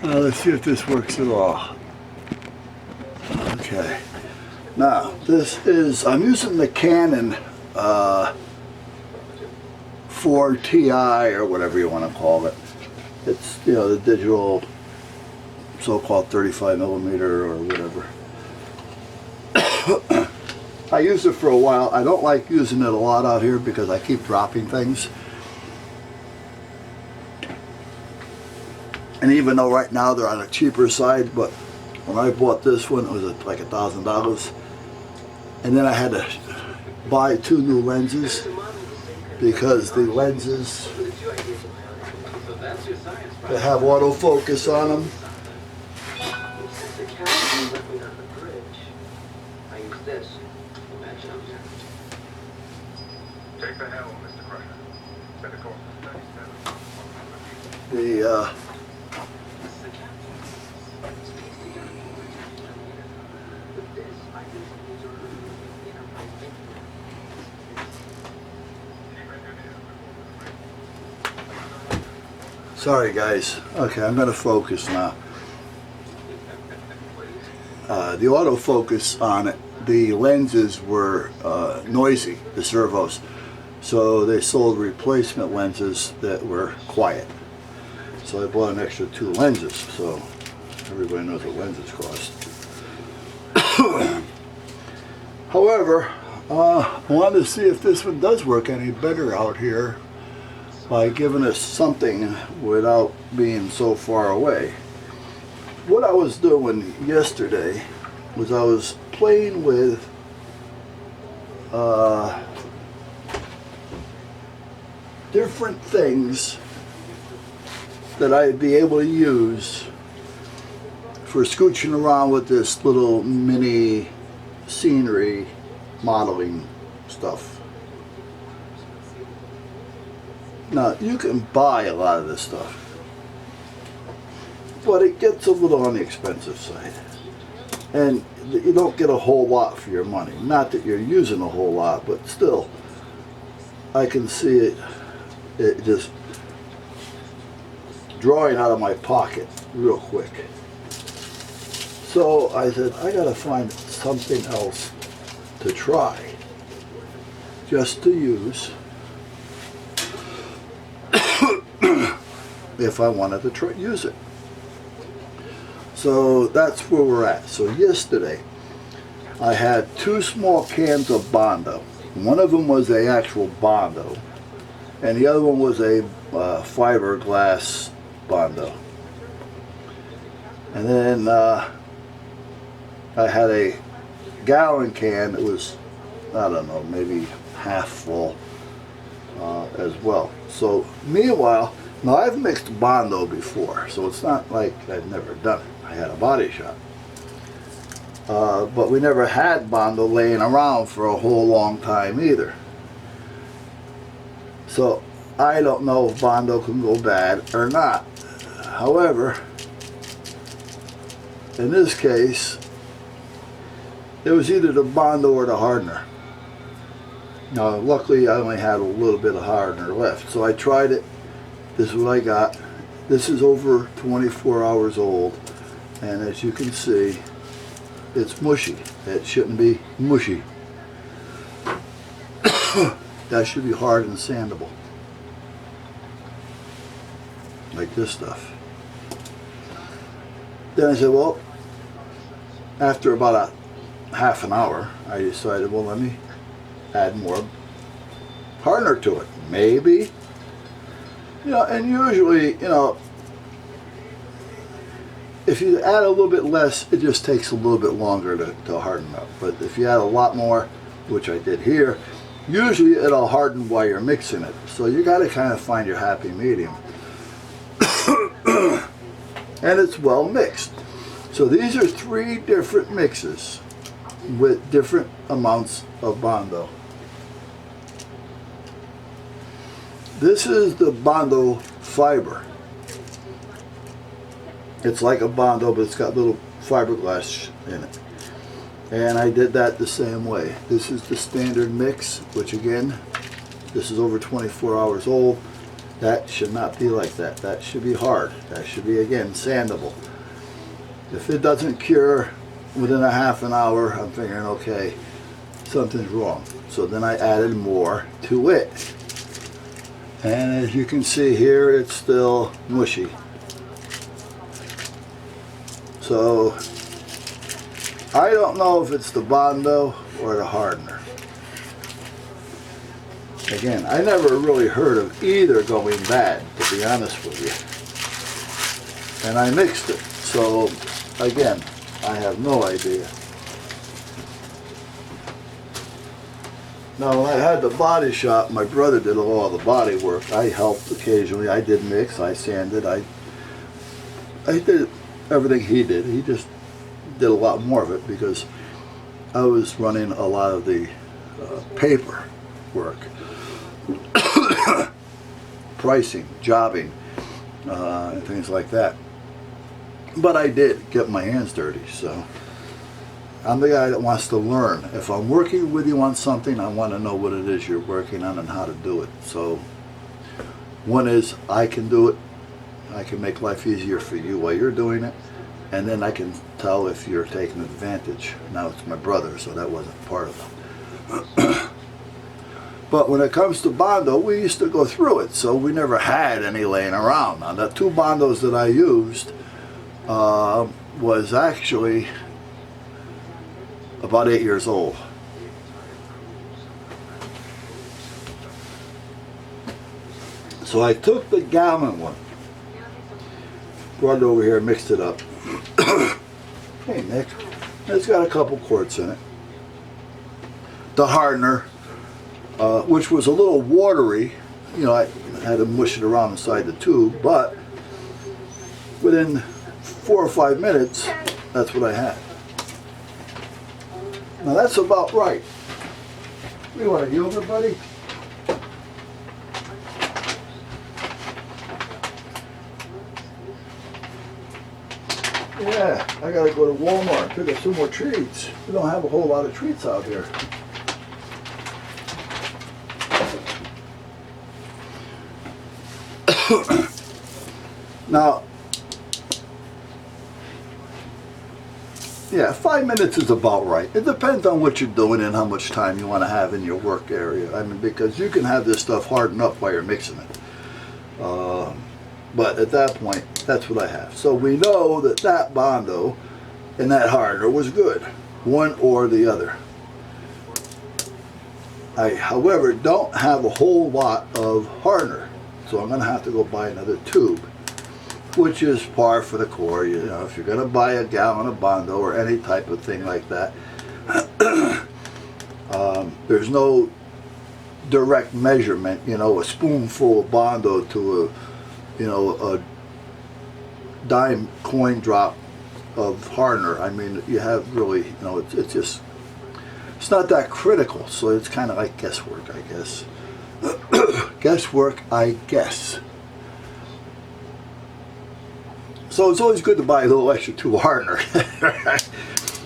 Let's see if this works at all. Okay. Now, this is, I'm using the Canon 4Ti or whatever you want to call it. It's, you know, the digital so-called 35mm or whatever. I used it for a while. I don't like using it a lot out here because I keep dropping things. And even though right now they're on a cheaper side, but when I bought this one, it was like $1,000. And then I had to buy 2 new lenses because the lenses, they have autofocus on them. Take the helm, Mr. Crusher. Set a course for 37. The sorry guys. Okay, I'm going to focus now. The autofocus on it, the lenses were noisy, the servos. So they sold replacement lenses that were quiet. So I bought an extra 2 lenses, so everybody knows what lenses cost. However, I wanted to see if this one does work any better out here by giving us something without being so far away. What I was doing yesterday was I was playing with different things that I'd be able to use for scooching around with this little mini scenery modeling stuff. Now, you can buy a lot of this stuff, but it gets a little on the expensive side. And you don't get a whole lot for your money. Not that you're using a whole lot, but still, I can see it just drawing out of my pocket real quick. So I said, I gotta find something else to try, just to use if I wanted to use it. So that's where we're at. So yesterday I had 2 small cans of Bondo. One of them was a actual Bondo and the other one was a fiberglass Bondo. And then I had a gallon can that was, I don't know, maybe half full as well. So meanwhile, now I've mixed Bondo before, so it's not like I've never done it. I had a body shop. But we never had Bondo laying around for a whole long time either. So I don't know if Bondo can go bad or not. However, in this case, it was either the Bondo or the hardener. Now, luckily I only had a little bit of hardener left, so I tried it. This is what I got. This is over 24 hours old, and as you can see, it's mushy. It shouldn't be mushy. That should be hard and sandable, like this stuff. Then I said, well, after about a half an hour, I decided, well, let me add more hardener to it. Maybe, you know, and usually, you know, if you add a little bit less, it just takes a little bit longer to harden up. But if you add a lot more, which I did here, usually it'll harden while you're mixing it. So you got to kind of find your happy medium. And it's well mixed. So these are 3 different mixes with different amounts of Bondo. This is the Bondo fiber. It's like a Bondo, but it's got little fiberglass in it. And I did that the same way. This is the standard mix, which again, this is over 24 hours old. That should not be like that. That should be hard. That should be, again, sandable. If it doesn't cure within a half an hour, I'm figuring, okay, something's wrong. So then I added more to it. And as you can see here, it's still mushy. So I don't know if it's the Bondo or the hardener. Again, I never really heard of either going bad, to be honest with you. And I mixed it. So again, I have no idea. Now, when I had the body shop, my brother did all the body work. I helped occasionally. I did mix, I sanded, I did everything he did. He just did a lot more of it because I was running a lot of the paper work. Pricing, jobbing, and things like that. But I did get my hands dirty, so I'm the guy that wants to learn. If I'm working with you on something, I want to know what it is you're working on and how to do it. So one is I can do it. I can make life easier for you while you're doing it. And then I can tell if you're taking advantage. Now it's my brother, so that wasn't part of it. But when it comes to Bondo, we used to go through it, so we never had any laying around. Now the two Bondos that I used was actually about 8 years old. So I took the Camon one, brought it over here, mixed it up. Hey Nick, it's got a couple quarts in it. The hardener, which was a little watery, you know, I had to mush it around inside the tube, but within 4 or 5 minutes, that's what I had. Now that's about right. You want a yogurt, buddy? Yeah, I gotta go to Walmart and pick up some more treats. We don't have a whole lot of treats out here. Now, yeah, 5 minutes is about right. It depends on what you're doing and how much time you want to have in your work area. I mean, because you can have this stuff harden up while you're mixing it. But at that point, that's what I have. So we know that that Bondo and that hardener was good, one or the other. I, however, don't have a whole lot of hardener, so I'm going to have to go buy another tube, which is par for the course. You know, if you're going to buy a gallon of Bondo or any type of thing like that, there's no direct measurement. You know, a spoonful of Bondo to a dime coin drop of hardener. I mean, you have really, you know, it's just, it's not that critical. So it's kind of like guesswork, I guess. Guesswork, I guess. So it's always good to buy a little extra tube of hardener.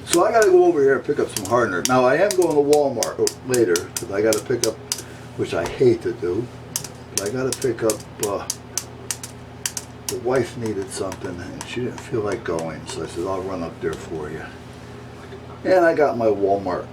So I got to go over here and pick up some hardener. Now I am going to Walmart later because I got to pick up, which I hate to do, but I got to pick up, the wife needed something and she didn't feel like going, so I said, I'll run up there for you. And I got my Walmart